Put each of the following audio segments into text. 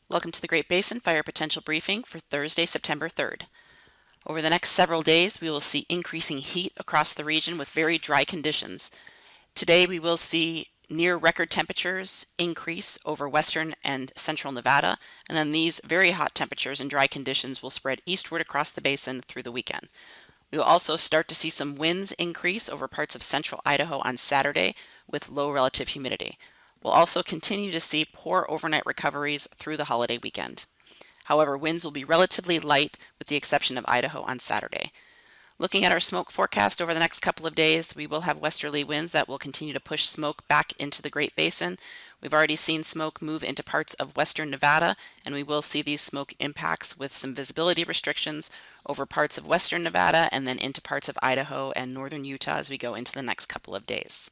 Welcome to the Great Basin Fire Potential Briefing for Thursday, September 3rd. Over the next several days, we will see increasing heat across the region with very dry conditions. Today, we will see near record temperatures increase over western and central Nevada, and then these very hot temperatures and dry conditions will spread eastward across the basin through the weekend. We will also start to see some winds increase over parts of central Idaho on Saturday with low relative humidity. We'll also continue to see poor overnight recoveries through the holiday weekend. However, winds will be relatively light with the exception of Idaho on Saturday. Looking at our smoke forecast over the next couple of days, we will have westerly winds that will continue to push smoke back into the Great Basin. We've already seen smoke move into parts of western Nevada, and we will see these smoke impacts with some visibility restrictions over parts of western Nevada and then into parts of Idaho and northern Utah as we go into the next couple of days.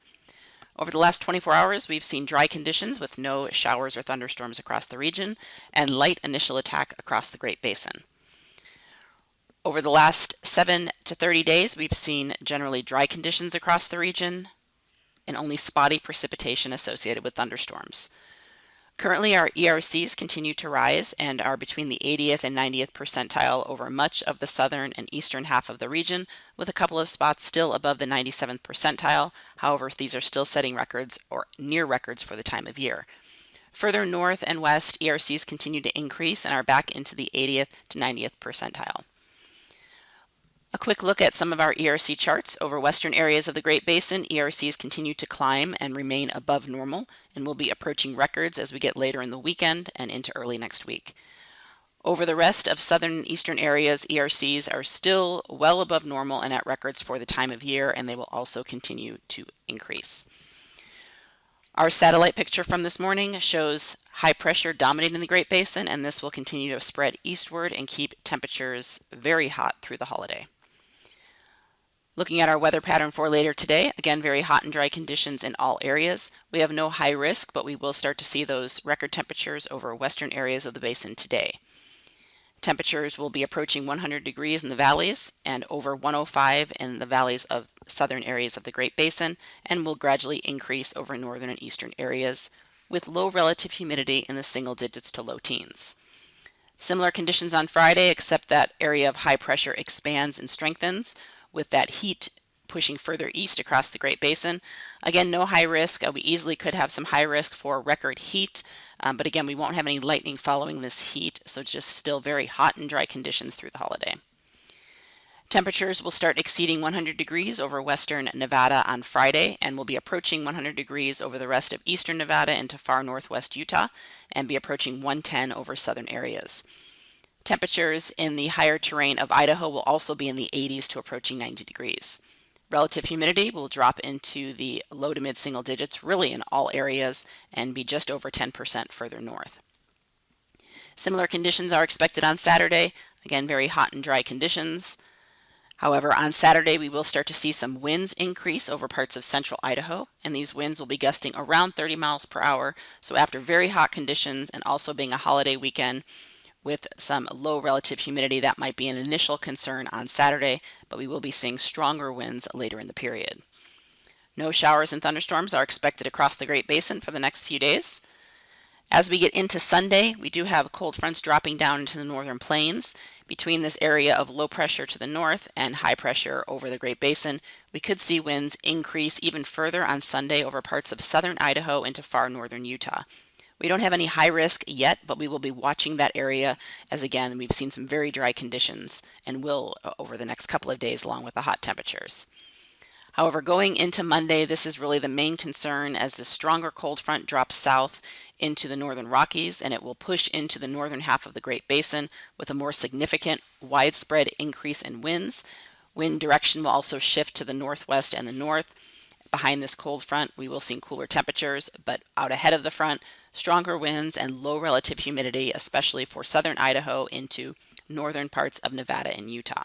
Over the last 24 hours, we've seen dry conditions with no showers or thunderstorms across the region and light initial attack across the Great Basin. Over the last 7 to 30 days, we've seen generally dry conditions across the region and only spotty precipitation associated with thunderstorms. Currently, our ERCs continue to rise and are between the 80th and 90th percentile over much of the southern and eastern half of the region, with a couple of spots still above the 97th percentile. However, these are still setting records or near records for the time of year. Further north and west, ERCs continue to increase and are back into the 80th to 90th percentile. A quick look at some of our ERC charts. Over western areas of the Great Basin, ERCs continue to climb and remain above normal and will be approaching records as we get later in the weekend and into early next week. Over the rest of southern and eastern areas, ERCs are still well above normal and at records for the time of year, and they will also continue to increase. Our satellite picture from this morning shows high pressure dominating the Great Basin, and this will continue to spread eastward and keep temperatures very hot through the holiday. Looking at our weather pattern for later today, again, very hot and dry conditions in all areas. We have no high risk, but we will start to see those record temperatures over western areas of the basin today. Temperatures will be approaching 100 degrees in the valleys and over 105 in the valleys of southern areas of the Great Basin, and will gradually increase over northern and eastern areas with low relative humidity in the single digits to low teens. Similar conditions on Friday, except that area of high pressure expands and strengthens, with that heat pushing further east across the Great Basin. Again, no high risk. We easily could have some high risk for record heat, but again, we won't have any lightning following this heat, so it's just still very hot and dry conditions through the holiday. Temperatures will start exceeding 100 degrees over western Nevada on Friday and will be approaching 100 degrees over the rest of eastern Nevada into far northwest Utah and be approaching 110 over southern areas. Temperatures in the higher terrain of Idaho will also be in the 80s to approaching 90 degrees. Relative humidity will drop into the low to mid single digits really in all areas and be just over 10% further north. Similar conditions are expected on Saturday. Again, very hot and dry conditions. However, on Saturday, we will start to see some winds increase over parts of central Idaho, and these winds will be gusting around 30 miles per hour. So after very hot conditions and also being a holiday weekend, with some low relative humidity, that might be an initial concern on Saturday, but we will be seeing stronger winds later in the period. No showers and thunderstorms are expected across the Great Basin for the next few days. As we get into Sunday, we do have cold fronts dropping down into the northern plains. Between this area of low pressure to the north and high pressure over the Great Basin, we could see winds increase even further on Sunday over parts of southern Idaho into far northern Utah. We don't have any high risk yet, but we will be watching that area as, again, we've seen some very dry conditions and will over the next couple of days along with the hot temperatures. However, going into Monday, this is really the main concern as the stronger cold front drops south into the northern Rockies, and it will push into the northern half of the Great Basin with a more significant widespread increase in winds. Wind direction will also shift to the northwest and the north. Behind this cold front, we will see cooler temperatures, but out ahead of the front, stronger winds and low relative humidity, especially for southern Idaho into northern parts of Nevada and Utah.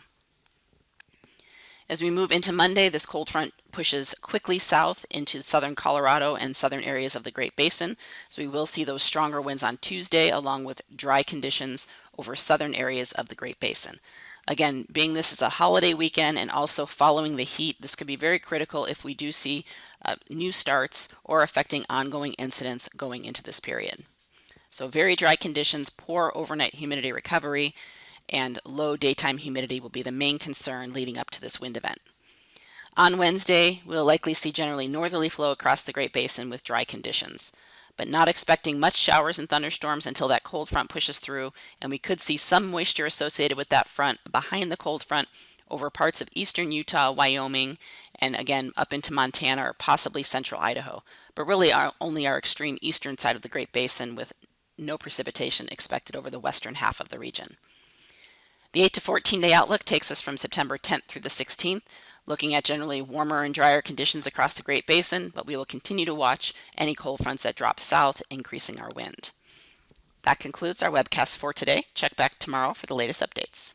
As we move into Monday, this cold front pushes quickly south into southern Colorado and southern areas of the Great Basin. So we will see those stronger winds on Tuesday, along with dry conditions over southern areas of the Great Basin. Again, being this is a holiday weekend and also following the heat, this could be very critical if we do see new starts or affecting ongoing incidents going into this period. So very dry conditions, poor overnight humidity recovery, and low daytime humidity will be the main concern leading up to this wind event. On Wednesday, we'll likely see generally northerly flow across the Great Basin with dry conditions, but not expecting much showers and thunderstorms until that cold front pushes through, and we could see some moisture associated with that front behind the cold front over parts of eastern Utah, Wyoming, and again up into Montana or possibly central Idaho, but really only our extreme eastern side of the Great Basin with no precipitation expected over the western half of the region. The 8 to 14 day outlook takes us from September 10th through the 16th, looking at generally warmer and drier conditions across the Great Basin, but we will continue to watch any cold fronts that drop south, increasing our wind. That concludes our webcast for today. Check back tomorrow for the latest updates.